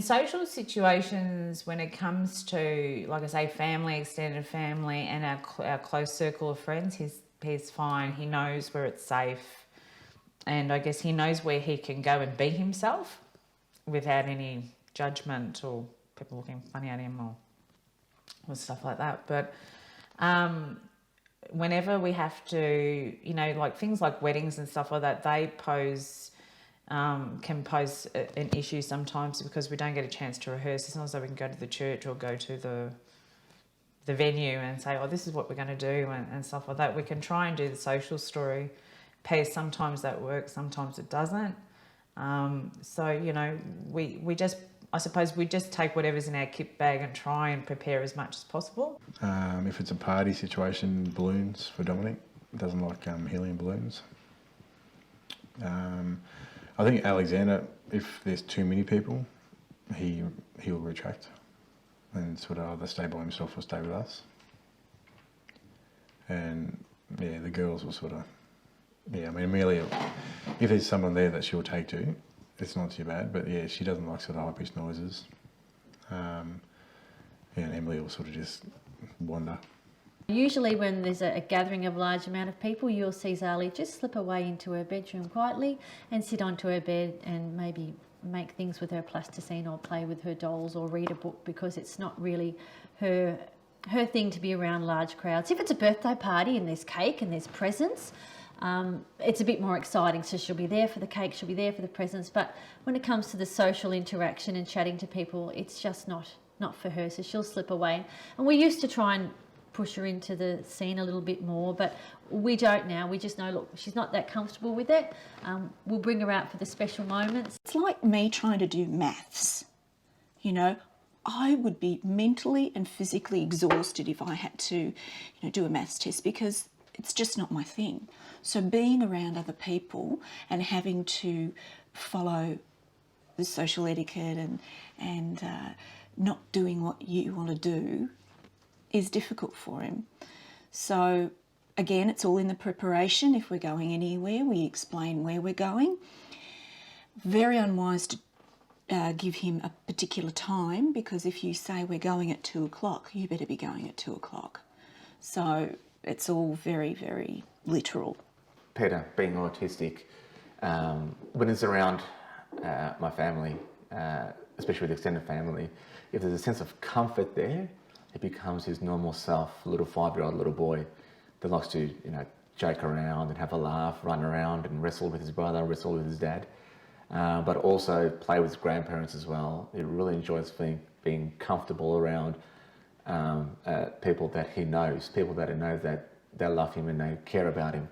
social situations, when it comes to, like I say, family, extended family, and our close circle of friends, he's fine. He knows where it's safe, and I guess he knows where he can go and be himself without any judgment or people looking funny at him or stuff like that. But whenever we have to, like things like weddings and stuff like that, they can pose an issue sometimes because we don't get a chance to rehearse. It's not as though we can go to the church or go to the venue and say, oh, this is what we're going to do and stuff like that. We can try and do the social story piece. Sometimes that works, sometimes it doesn't. So, I suppose we just take whatever's in our kit bag and try and prepare as much as possible. If it's a party situation, balloons for Dominic. Doesn't like helium balloons. I think Alexander, if there's too many people, he'll retract and sort of either stay by himself or stay with us. And yeah, the girls will sort of, Amelia, if there's someone there that she'll take to, it's not too bad, but yeah, she doesn't like sort of high-pitched noises. And Emily will sort of just wander. Usually when there's a gathering of a large amount of people, you'll see Zali just slip away into her bedroom quietly and sit onto her bed and maybe make things with her plasticine or play with her dolls or read a book, because it's not really her thing to be around large crowds. If it's a birthday party and there's cake and there's presents, it's a bit more exciting, so she'll be there for the cake, she'll be there for the presents, but when it comes to the social interaction and chatting to people, it's just not for her, so she'll slip away. And we used to try and push her into the scene a little bit more, but we don't now. We just know, look, she's not that comfortable with it. We'll bring her out for the special moments. It's like me trying to do maths. I would be mentally and physically exhausted if I had to, do a maths test, because it's just not my thing. So being around other people and having to follow the social etiquette and not doing what you want to do is difficult for him. So again, it's all in the preparation. If we're going anywhere, we explain where we're going. Very unwise to give him a particular time, because if you say we're going at 2 o'clock, you better be going at 2 o'clock. So it's all very, very literal. Peter, being autistic, when he's around my family, especially with extended family, if there's a sense of comfort there, it becomes his normal self, a little 5-year-old little boy that likes to, joke around and have a laugh, run around and wrestle with his brother, wrestle with his dad, but also play with his grandparents as well. He really enjoys being comfortable around people that he knows that they love him and they care about him.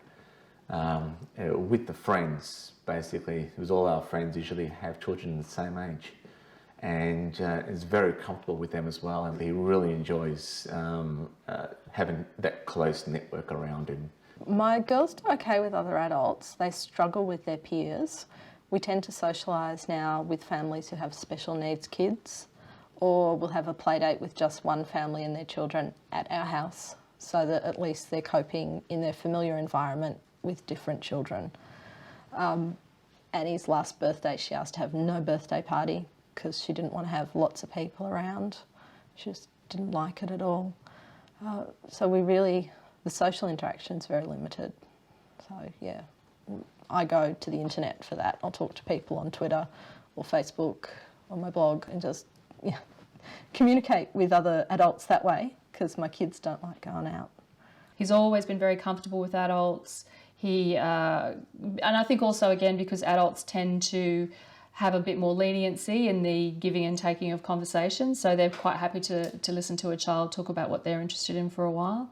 With the friends, basically, because all our friends usually have children the same age, and is very comfortable with them as well, and he really enjoys having that close network around him. My girls do okay with other adults. They struggle with their peers. We tend to socialise now with families who have special needs kids, or we'll have a play date with just one family and their children at our house, so that at least they're coping in their familiar environment with different children. Annie's last birthday, she asked to have no birthday party because she didn't want to have lots of people around. She just didn't like it at all. So the social interaction's very limited. So yeah, I go to the internet for that. I'll talk to people on Twitter or Facebook or my blog and just communicate with other adults that way, because my kids don't like going out. He's always been very comfortable with adults. And I think also, again, because adults tend to have a bit more leniency in the giving and taking of conversation, so they're quite happy to listen to a child talk about what they're interested in for a while.